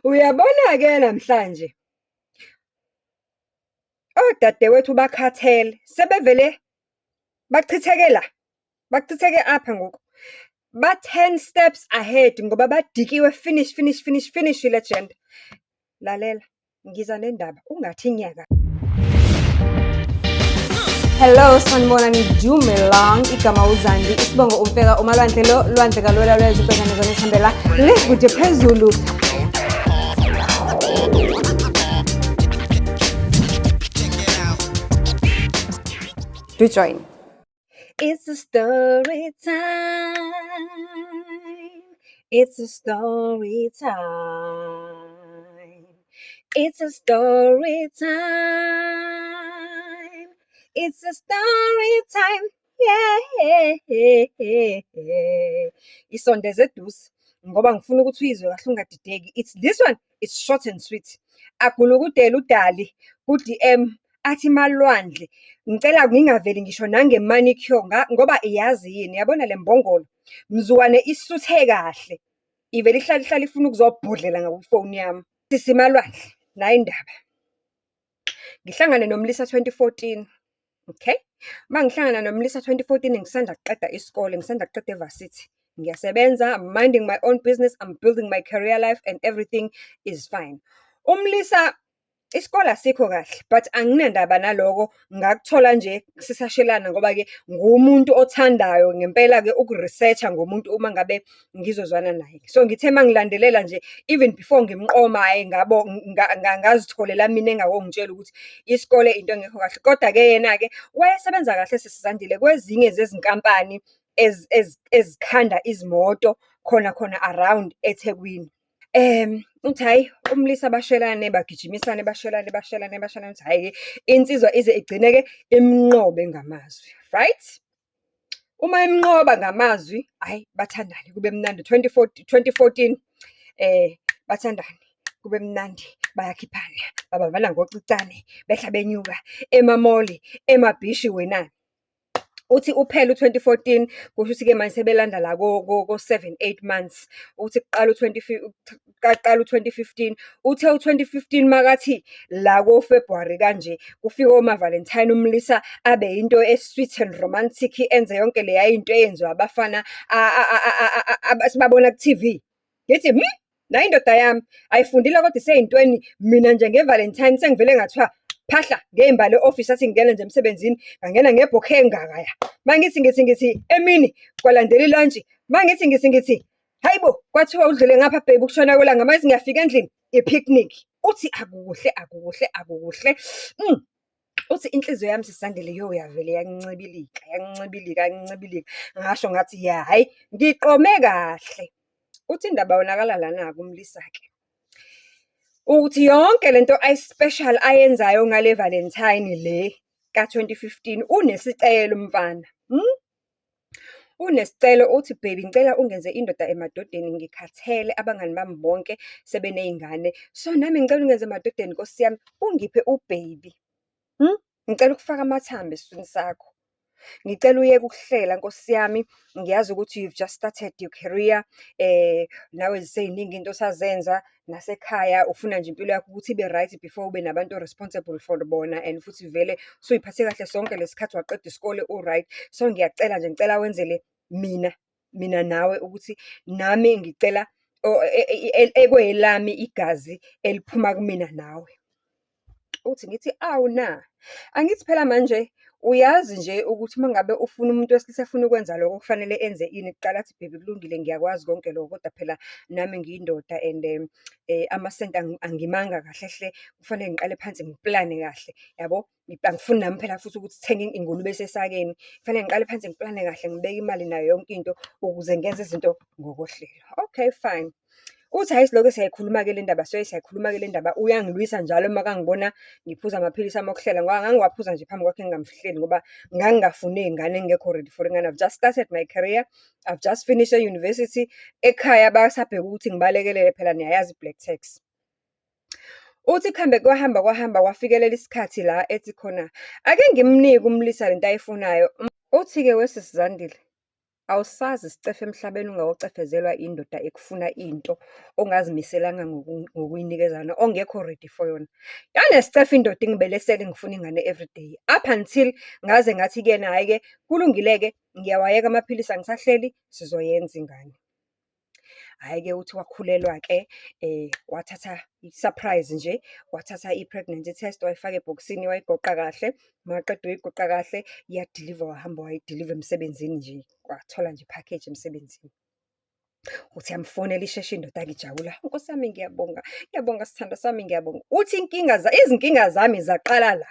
Uyabona-ke namhlanje odadewethu bakhathele sebevele bachitheke apha ngoku. Ba-10 steps ahead ngoba badikiwe finish i-legend. Lalela, ngiza nendaba ungathi nyaka. Hello, sanibonani, Dumelang, igama uZandi, isibongo umfeka umalwandle lo, lwandle kalwela lwezibhekane zonethambela, likude phezulu. Do join. It's a story time. It's a story time. It's a story time. It's a story time. Yeah. Isondeze eduze ngoba ngifuna ukuthi uyizwe kahle ungadideki. It's this one. It's short and sweet. Agulukudela udali ku-DM athi malwandle. Ngicela ngingaveli ngisho nange-manicure ngoba iyazi yini, yabona le mbongolo mzukwane isuthe kahle ivele ihlala ifuna ukuzobhodlela ngakufoni yami. Sisimalwandle, nayi indaba. Ngihlangane noMlisa 2014, okay? Uma ngihlangana noMlisa 2014 ngisanda kuqeda isikole, ngisanda kuqeda eVarsity. Ngiyasebenza, I'm minding my own business, I'm building my career life and everything is fine. UMlisa isikole asikho kahle but anginandaba naloko, ngakuthola nje sisashelana ngoba-ke ngumuntu othandayo ngempela-ke ukuresearch-a ngomuntu uma ngabe ngizozwana naye. So ngithe uma ngilandelela nje even before ngimnqoma, hhayi ngabo ngazitholela mina engakongitshela ukuthi isikole into engekho kahle. Kodwa-ke yena-ke wayesebenza kahle sisizandile kwezinye zezinkampani ezikhanda izimoto khona around eThekwini. Uthi hhayi, uMlisa bashelane, bagijimisane, bashelane, uthi hhayi-ke insizwa ize igcine-ke imnqobe ngamazwi, right? Uma imnqoba ngamazwi, hhayi, bathandane kube mnandi. 2014, bathandane kube mnandi, bayakhiphana, babambana ngocicane, behla benyuka emamoli, emabhishi wenani. Uthi uphela u-2014, kusho ukuthi-ke manje sebelanda la ko-7-8 months. Uthi kuqala u-2015, uthe u-2015 makathi la ko-February kanje, kufika oma-Valentine uMlisa abe yinto e-sweet and romantic, enze yonke leya into eyenziwa abafana sibabona ku-TV. Ngithi nayi indoda yami ayifundile kodwa iseyintweni. Mina nje nge-Valentine sengivele ngathiwa phahla ngey'mbali e-office, athi ngingena nje emsebenzini, ngangena ngebhokhe engakaya. Uma ngithi emini kwalandela ilantshi, uma ngithi hayi bo, kwathiwa udlule ngapha babe ukushona kwelanga, uma ngithi ngiyafika endlini i-picnic. Uthi akukuhle. Uthi inhliziyo yami sisandile yavele yancibilika. Ngasho ngathi ya hhayi, ngiqome kahle. Uthi indaba yonakala lana-ke uMlisa-ke ukuthi yonke lento ayi-special ayenzayo ngale Valentine le ka-2015, unesicelo umfana. Unesicelo uthi, baby ngicela ungenze indoda emadodeni, ngikhathele abangani bami bonke sebeney'ngane. So nami ngicela ungenze emadodeni Nkosi yami, ungiphe u-baby. Ngicela ukufaka amathambo esiswini sakho. Ngicela uyeke ukuhlela Nkosi yami. Ngiyazi ukuthi you've just started your career. Nawe zisey'ningi into osazenza nasekhaya ufuna nje impilo yakho ukuthi ibe right before ube nabantu responsible for bona, and futhi vele suy'phathe kahle sonke lesikhathi waqeda isikole u-right. So ngiyacela nje, ngicela wenzele mina nawe ukuthi nami ngicela ekwelami igazi eliphuma kumina nawe. Uthi ngithi awu na, angithi phela manje uyazi nje ukuthi uma ngabe ufuna umuntu wesilisa efuna ukwenza lokho kufanele enze ini. Kuqala athi baby kulungile, ngiyakwazi konke lokho kodwa phela nami ngiyindoda and amasenti angimanga kahle hle, kufanele ngiqale phansi ngiplane kahle, yabo. Angifuni nami phela futhi ukuthi sithenge ingulube esesakeni, kufanele ngiqale phansi ngiplane kahle, ngibeke imali nayo yonke into ukuze ngenze izinto ngokohlelo. Okay fine. Uthi hhayi silokho siyayikhuluma-ke le ndaba, siyayikhuluma-ke le ndaba. Uyangilwisa njalo uma kangibona ngiphuza amaphilisi ami okuhlela ngoba ngangiwaphuza nje phambi kwakhe ngingamfihleli ngoba ngangingafuni iy'ngane, ngingekho ready for iy'ngane. I've just started my career, I've just finished e-university. Ekhaya basabheka ukuthi ngibalekelele, phela niyayazi i-black tax. Uthi kuhambe kwahamba kwafikelela isikhathi la ethi khona ake ngimnike uMlisa lento ayifunayo. Uthi-ke wesisizandile, Awusazi isicefe emhlabeni ungawucefezelwa indoda ekufuna into ongazimiselanga ngokuyinikezana, ongekho ready for yona. Yanesicefe indoda ingibelesele ngifuna ingane everyday. Up until ngaze ngathi kuyena, hhayi-ke kulungile-ke ngiyawayeka amaphilisi angisahleli, sizoyenza ingane. Hhayi-ke uthi wakhulelwa-ke, wathatha i-surprise nje, wathatha i-pregnancy test wayifaka ebhokisini wayigoqa kahle. Makaqeda ukuyigoqa kahle, yadilivwa wahamba wayidiliva emsebenzini nje, wathola nje iphakheji emsebenzini. Uthi yamfonela isheshe indoda-ke ijabula, Nkosi yami ngiyabonga, ngiyabonga sithandwa sami ngiyabonga. Uthi izinkinga zami zaqala la.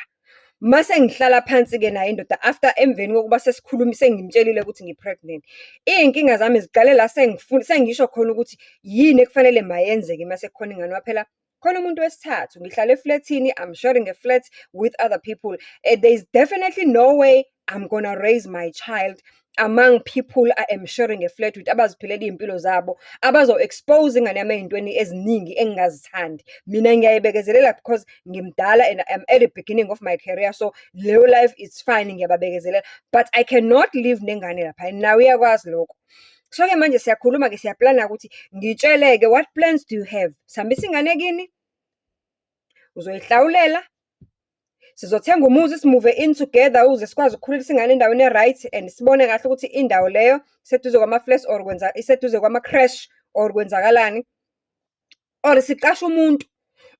Mase ngihlala phansi-ke nayo indoda after emveni kokuba sengimtshelile ukuthi ngi-pregnant. Iy'nkinga zami ziqale la sengisho khona ukuthi yini ekufanele mayenzeke mase kukhona ingane ngoba phela khona umuntu wesithathu. Ngihlala eflethini, I'm sharing a flat with other people. There's definitely no way I'm gonna raise my child among people I am sharing a flat with, abaziphilela iy'mpilo zabo, abazo-expose ingane yami ey'ntweni eziningi engingazithandi. Mina ngiyayibekezelela because ngimdala and I'm at the beginning of my career, so leyo life is fine, ngiyababekezelela. But I cannot live nengane lapha, nawe uyakwazi lokho. So-ke manje siyakhuluma-ke, siyaplana ukuthi ngitshele-ke, what plans do you have? Sihambisa ingane kini? Uzoyihlawulela? Sizothenga umuzi simuve in together ukuze sikwazi ukukhulisa ingane endaweni e-right and sibone kahle ukuthi indawo leyo iseduze kwama-flats or iseduze kwama-crash or kwenzakalani? Or siqashe umuntu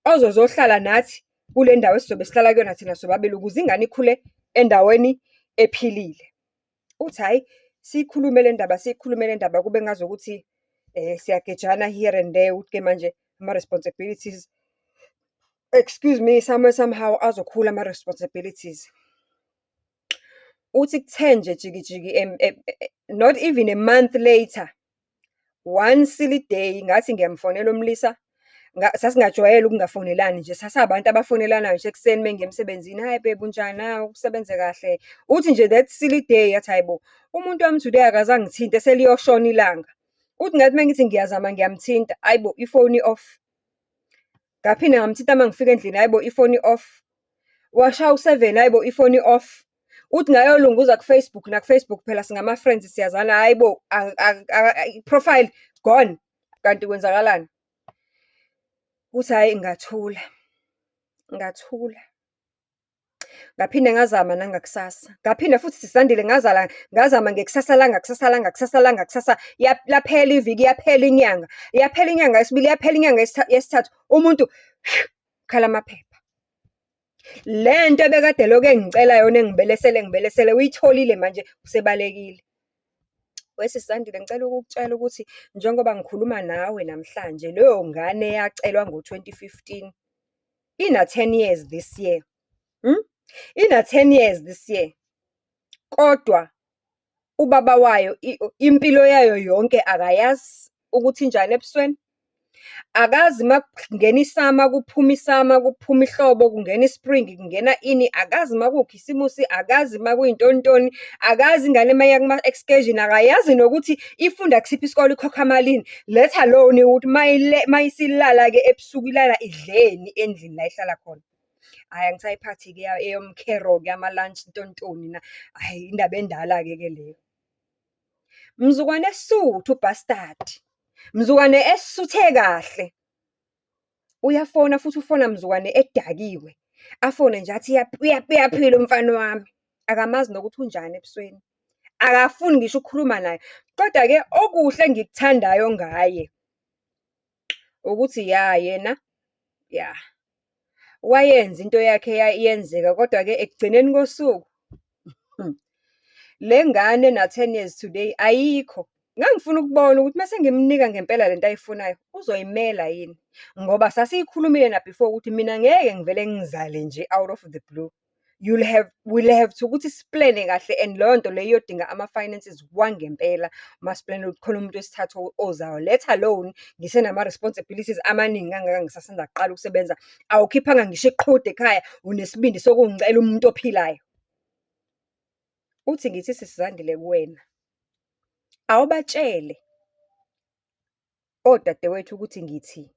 ozozohlala nathi kule ndawo esizobe sihlala kuyona thina sobabili ukuze ingane ikhule endaweni ephilile. Uthi hhayi, siyikhulume le ndaba kube ngazukuthi siyagejana here and there, ukuthi-ke manje ama-responsibilities, excuse me, somehow azokhula ama-responsibilities. Uthi kuthe nje jikijiki, not even a month later, one silly day, ngathi ngiyamfonela uMlisa. Sasingajwayele ukungafonelani nje, sasabantu abafonelanayo nje ekuseni uma ngiya emsebenzini. Hayi babe, unjani? Hawu, kusebenze kahle. Uthi nje that silly day yathi hayi bo, umuntu wami today akazange ngithinte, seliyoshona ilanga. Uthi ngathi uma ngithi ngiyazama ngiyamthinta, hayi bo, ifoni off. Ngaphinde ngamthinta uma ngifika endlini, hayi bo, ifoni off. Washaya u-7, hayi bo, ifoni off. Uthi ngayolunguza ku-Facebook, naku-Facebook phela singama-friends siyazana, hayi bo, profile gone. Kanti kwenzakalani? Uthi hhayi ngathula. Ngaphinde ngazama nangakusasa, ngaphinde futhi sisandile ngazama ngekusasa langakusasa. Laphela iviki, yaphela inyanga, yesibili, yaphela inyanga yesithathu, umuntu khala amaphepha. Le nto ebekade lokhu engicela yona, ngibelesele, uyitholile manje, usebalekile. Wesisandile, ngicela ukukutshela ukuthi njengoba ngikhuluma nawe namhlanje, leyo ngane yacelwa ngo-2015 ina-10 years this year. Ina-10 years this year. Kodwa ubaba wayo impilo yayo yonke akayazi ukuthi injani ebusweni. Akazi uma kungena isama kuphuma isama, kuphuma ihlobo kungena ispring, kungena ini. Akazi uma kukhisimusi, akazi uma kuyintontoni, akazi ingane uma iya kuma-excursion, akayazi nokuthi ifunda kusiphi isikole, ikhokha malini. Let alone ukuthi uma isilala-ke ebusuku ilala idleni endlini la ihlala khona. Hhayi, angisayiphathi-ke eyomkhero-ke, ama-lunch ntontoni hhayi, indaba endala-ke leyo. Mzukwane esuthu ubastard, mzukwane esuthe kahle. Uyafona futhi ufona mzukwane edakiwe, afone nje athi uyaphila umfana wami. Akamazi nokuthi unjani ebusweni, akafuni ngisho ukukhuluma naye. Kodwa-ke okuhle engikuthandayo ngaye ukuthi yena wayenza into yakhe yenzeka, kodwa-ke ekugcineni kosuku le ngane ena-10 years today ayikho. Ngangifuna ukubona ukuthi mase ngimnika ngempela lento ayifunayo uzoyimela yini, ngoba sasiyikhulumile na before ukuthi mina ngeke ngivele ngizale nje out of the blue. We'll have to ukuthi siplene kahle, and leyo nto leyo iyodinga ama-finances wangempela. Masiplene ukuthi khona umuntu wesithathu ozayo, let alone ngisenama-responsibilities amaningi kangaka, ngisasanda kuqala ukusebenza. Awukhiphanga ngisho iqhude ekhaya, unesibindi sokungicela umuntu ophilayo. Uthi ngithi Sisandile kuwena, awubatshele odadewethu ukuthi ngithi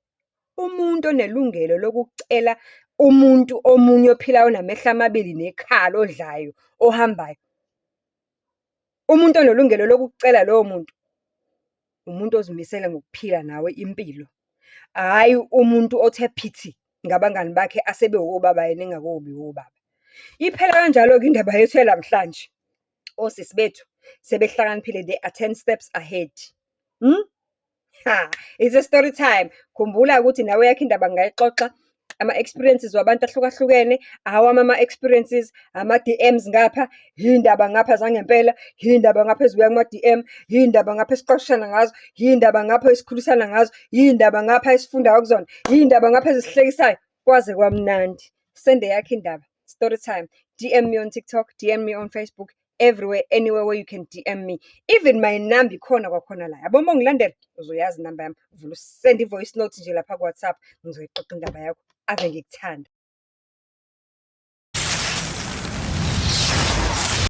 umuntu onelungelo lokucela umuntu omunye ophilayo onamehlo amabili nekhala, odlayo, ohambayo, Umuntu onelungelo lokukucela lowo muntu, umuntu ozimisele ngokuphila nawe impilo. Hhayi umuntu othe phithi ngabangani bakhe asebe obaba yena engakobi obaba. Iphela kanjalo-ke indaba yethu yanamhlanje. Osisi bethu sebehlakaniphile, they are 10 steps ahead. Ha, it's a story time. Khumbula ukuthi nawe yakho indaba ngayixoxa ama-experiences wabantu ahlukahlukene, ama-experiences, ama-DMs ngapha, yindaba ngapha zangempela, yindaba ngapha ezibuya kuma-DM, yindaba ngapha esiqoshana ngazo, yindaba ngapha esikhulisana ngazo, yindaba ngapha esifundayo kuzona, yindaba ngapha ezisihlekisayo, kwaze kwamnandi. Sende yakho indaba, story time. DM me on TikTok, DM me on Facebook, everywhere, anywhere where you can DM me. Even my number ikhona kwakhona la. Yabo uma ungilandela uzoyazi inamba yami. Vula usend i-voice note nje lapha ku-WhatsApp, ngizoyiqoqa indaba yakho ave ngikuthanda.